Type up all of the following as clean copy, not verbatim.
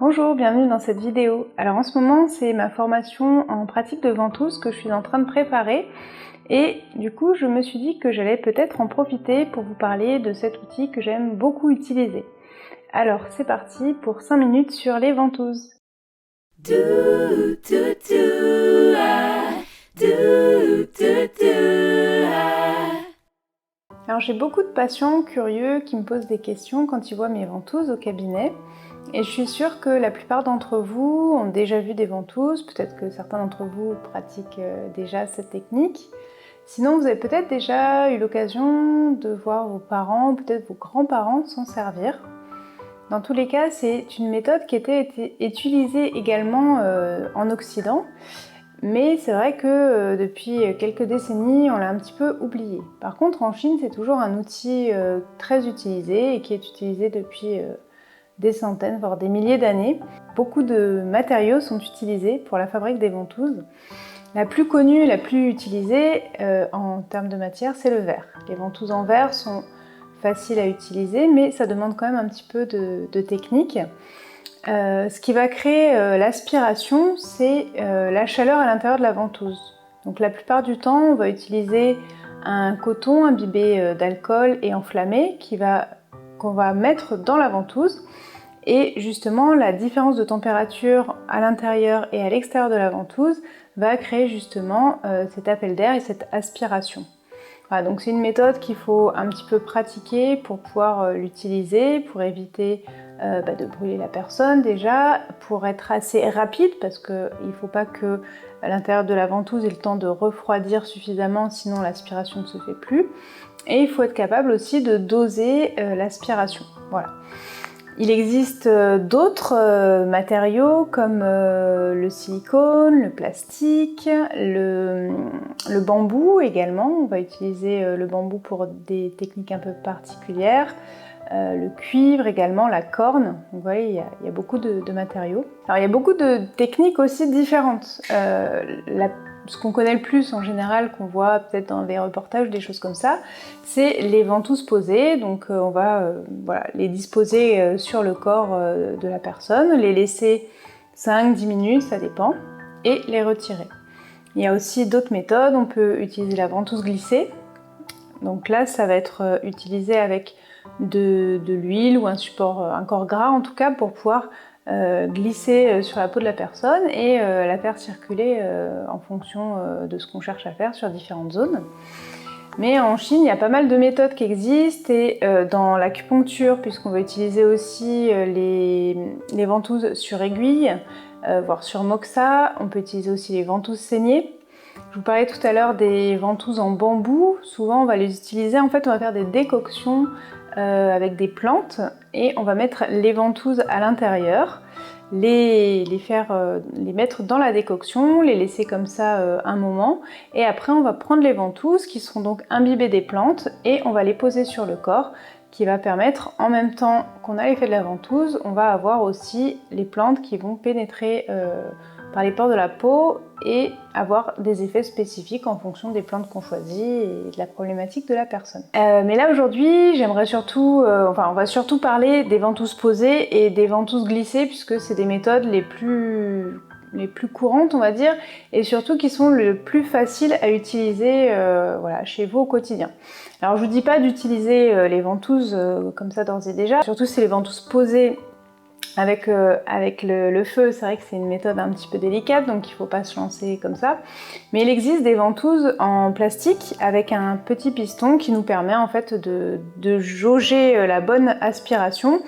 Bonjour, bienvenue dans cette vidéo. Alors en ce moment, c'est ma formation en pratique de ventouse que je suis en train de préparer et du coup, je me suis dit que j'allais peut-être en profiter pour vous parler de cet outil que j'aime beaucoup utiliser. Alors, c'est parti pour 5 minutes sur les ventouses. Alors j'ai beaucoup de patients curieux qui me posent des questions quand ils voient mes ventouses au cabinet. Et je suis sûre que la plupart d'entre vous ont déjà vu des ventouses, peut-être que certains d'entre vous pratiquent déjà cette technique. Sinon, vous avez peut-être déjà eu l'occasion de voir vos parents, peut-être vos grands-parents s'en servir. Dans tous les cas, c'est une méthode qui était utilisée également en Occident, mais c'est vrai que depuis quelques décennies, on l'a un petit peu oublié. Par contre, en Chine, c'est toujours un outil très utilisé et qui est utilisé depuis des centaines, voire des milliers d'années. Beaucoup de matériaux sont utilisés pour la fabrique des ventouses. La plus connue, la plus utilisée en termes de matière, c'est le verre. Les ventouses en verre sont faciles à utiliser, mais ça demande quand même un petit peu de technique. Ce qui va créer l'aspiration, c'est la chaleur à l'intérieur de la ventouse. Donc la plupart du temps, on va utiliser un coton imbibé d'alcool et enflammé qu'on va mettre dans la ventouse. Et justement, la différence de température à l'intérieur et à l'extérieur de la ventouse va créer justement cet appel d'air et cette aspiration. Voilà, donc c'est une méthode qu'il faut un petit peu pratiquer pour pouvoir l'utiliser, pour éviter de brûler la personne déjà, pour être assez rapide parce qu'il ne faut pas que l'intérieur de la ventouse ait le temps de refroidir suffisamment, sinon l'aspiration ne se fait plus. Et il faut être capable aussi de doser l'aspiration. Voilà. Il existe d'autres matériaux comme le silicone, le plastique, le bambou également. On va utiliser le bambou pour des techniques un peu particulières. Le cuivre également, la corne. Donc, vous voyez, il y a beaucoup de matériaux. Alors il y a beaucoup de techniques aussi différentes. Ce qu'on connaît le plus en général, qu'on voit peut-être dans des reportages, des choses comme ça, c'est les ventouses posées. Donc on va les disposer sur le corps de la personne, les laisser 5-10 minutes, ça dépend, et les retirer. Il y a aussi d'autres méthodes, on peut utiliser la ventouse glissée. Donc là, ça va être utilisé avec de l'huile ou un corps gras en tout cas, pour pouvoir glisser sur la peau de la personne et la faire circuler en fonction de ce qu'on cherche à faire sur différentes zones. Mais en Chine, il y a pas mal de méthodes qui existent et dans l'acupuncture, puisqu'on va utiliser aussi les ventouses sur aiguille, voire sur moxa, on peut utiliser aussi les ventouses saignées. Je vous parlais tout à l'heure des ventouses en bambou. Souvent, on va les utiliser, en fait, on va faire des décoctions avec des plantes et on va mettre les ventouses à l'intérieur, les mettre dans la décoction, les laisser comme ça un moment et après on va prendre les ventouses qui seront donc imbibées des plantes et on va les poser sur le corps, qui va permettre, en même temps qu'on a l'effet de la ventouse, on va avoir aussi les plantes qui vont pénétrer par les pores de la peau et avoir des effets spécifiques en fonction des plantes qu'on choisit et de la problématique de la personne. Mais là aujourd'hui, j'aimerais surtout, on va surtout parler des ventouses posées et des ventouses glissées puisque c'est des méthodes les plus courantes, on va dire, et surtout qui sont le plus faciles à utiliser chez vous au quotidien. Alors je vous dis pas d'utiliser les ventouses comme ça d'ores et déjà, surtout si les ventouses posées avec le feu, c'est vrai que c'est une méthode un petit peu délicate, donc il ne faut pas se lancer comme ça. Mais il existe des ventouses en plastique avec un petit piston qui nous permet en fait de jauger la bonne aspiration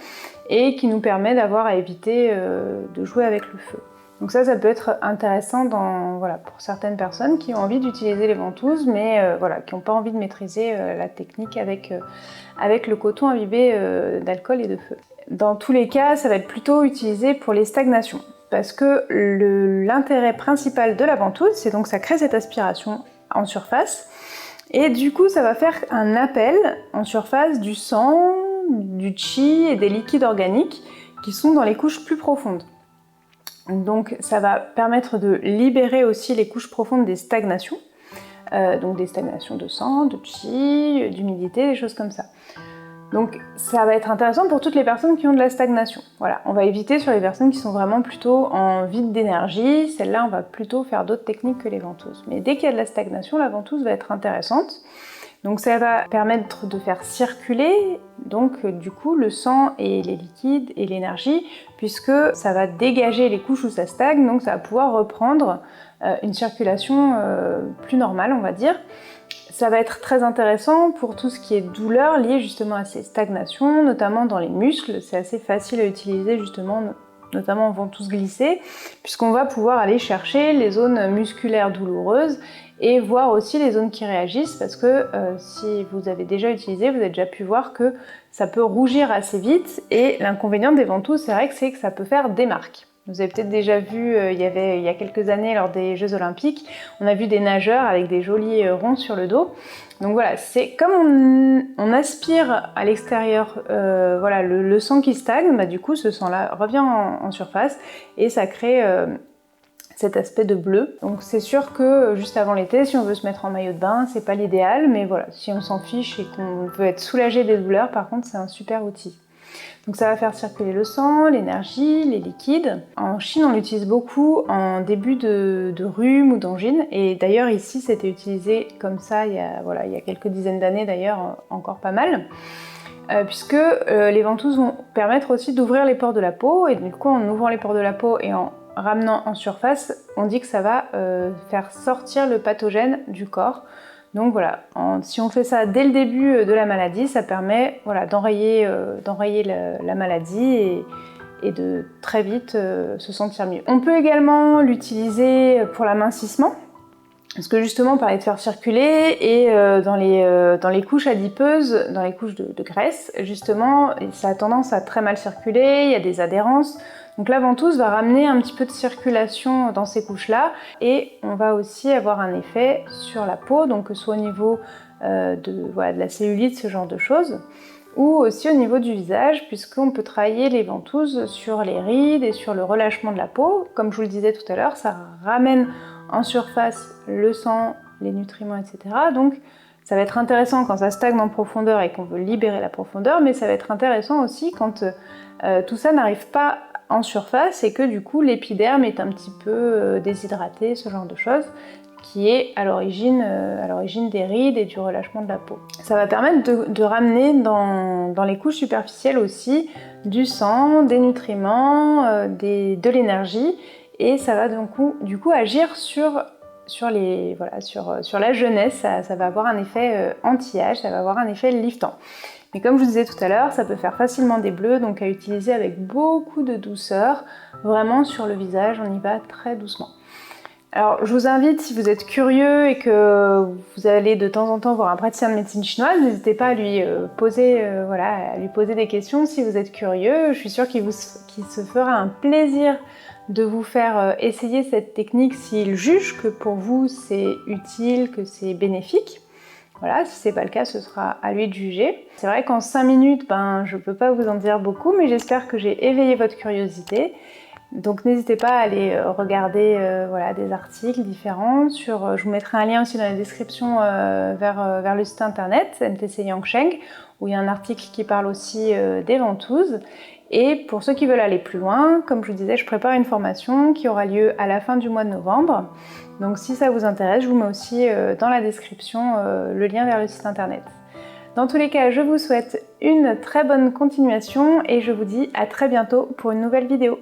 et qui nous permet d'avoir à éviter de jouer avec le feu. Donc ça peut être intéressant pour certaines personnes qui ont envie d'utiliser les ventouses, mais qui n'ont pas envie de maîtriser la technique avec le coton imbibé d'alcool et de feu. Dans tous les cas, ça va être plutôt utilisé pour les stagnations, parce que l'intérêt principal de la ventouse, c'est donc ça crée cette aspiration en surface, et du coup ça va faire un appel en surface du sang, du qi et des liquides organiques qui sont dans les couches plus profondes. Donc ça va permettre de libérer aussi les couches profondes des stagnations, donc des stagnations de sang, de qi, d'humidité, des choses comme ça. Donc ça va être intéressant pour toutes les personnes qui ont de la stagnation. Voilà, on va éviter sur les personnes qui sont vraiment plutôt en vide d'énergie. Celles-là, on va plutôt faire d'autres techniques que les ventouses. Mais dès qu'il y a de la stagnation, la ventouse va être intéressante. Donc ça va permettre de faire circuler donc du coup le sang et les liquides et l'énergie, puisque ça va dégager les couches où ça stagne, donc ça va pouvoir reprendre une circulation plus normale, on va dire. Ça va être très intéressant pour tout ce qui est douleur liée justement à ces stagnations, notamment dans les muscles. C'est assez facile à utiliser justement, notamment en ventouse glissée, puisqu'on va pouvoir aller chercher les zones musculaires douloureuses et voir aussi les zones qui réagissent, parce que si vous avez déjà utilisé, vous avez déjà pu voir que ça peut rougir assez vite, et l'inconvénient des ventouses, c'est vrai que c'est que ça peut faire des marques. Vous avez peut-être déjà vu, il y a quelques années lors des Jeux Olympiques, on a vu des nageurs avec des jolis ronds sur le dos. Donc voilà, c'est comme on aspire à l'extérieur voilà, le sang qui stagne, bah, du coup ce sang-là revient en surface et ça crée cet aspect de bleu. Donc c'est sûr que juste avant l'été, si on veut se mettre en maillot de bain, c'est pas l'idéal, mais voilà, si on s'en fiche et qu'on veut être soulagé des douleurs, par contre c'est un super outil. Donc ça va faire circuler le sang, l'énergie, les liquides. En Chine, on l'utilise beaucoup en début de rhume ou d'angine. Et d'ailleurs, ici, c'était utilisé comme ça il y a quelques dizaines d'années, d'ailleurs, encore pas mal. Puisque les ventouses vont permettre aussi d'ouvrir les pores de la peau. Et du coup, en ouvrant les pores de la peau et en ramenant en surface, on dit que ça va faire sortir le pathogène du corps. Donc voilà, si on fait ça dès le début de la maladie, ça permet d'enrayer la maladie et de très vite se sentir mieux. On peut également l'utiliser pour l'amincissement, parce que justement on parlait de faire circuler, et dans les couches adipeuses, dans les couches de graisse, justement, ça a tendance à très mal circuler, il y a des adhérences. Donc la ventouse va ramener un petit peu de circulation dans ces couches-là, et on va aussi avoir un effet sur la peau, donc que ce soit au niveau de la cellulite, ce genre de choses, ou aussi au niveau du visage, puisqu'on peut travailler les ventouses sur les rides et sur le relâchement de la peau. Comme je vous le disais tout à l'heure, ça ramène en surface le sang, les nutriments, etc. Donc ça va être intéressant quand ça stagne en profondeur et qu'on veut libérer la profondeur, mais ça va être intéressant aussi quand tout ça n'arrive pas en surface et que du coup l'épiderme est un petit peu déshydraté, ce genre de choses, qui est à l'origine des rides et du relâchement de la peau. Ça va permettre de ramener dans les couches superficielles aussi du sang, des nutriments, de l'énergie, et ça va du coup agir sur la jeunesse. Ça va avoir un effet anti-âge, ça va avoir un effet liftant. Mais comme je vous disais tout à l'heure, ça peut faire facilement des bleus, donc à utiliser avec beaucoup de douceur. Vraiment sur le visage, on y va très doucement. Alors je vous invite, si vous êtes curieux et que vous allez de temps en temps voir un praticien de médecine chinoise, n'hésitez pas à lui poser des questions si vous êtes curieux. Je suis sûre qu'il se fera un plaisir de vous faire essayer cette technique s'il juge que pour vous c'est utile, que c'est bénéfique. Voilà, si c'est pas le cas, ce sera à lui de juger. C'est vrai qu'en 5 minutes, je peux pas vous en dire beaucoup, mais j'espère que j'ai éveillé votre curiosité. Donc n'hésitez pas à aller regarder des articles différents. Je vous mettrai un lien aussi dans la description vers le site internet NTC Yangsheng, où il y a un article qui parle aussi des ventouses. Et pour ceux qui veulent aller plus loin, comme je vous disais, je prépare une formation qui aura lieu à la fin du mois de novembre. Donc si ça vous intéresse, je vous mets aussi dans la description le lien vers le site internet. Dans tous les cas, je vous souhaite une très bonne continuation et je vous dis à très bientôt pour une nouvelle vidéo.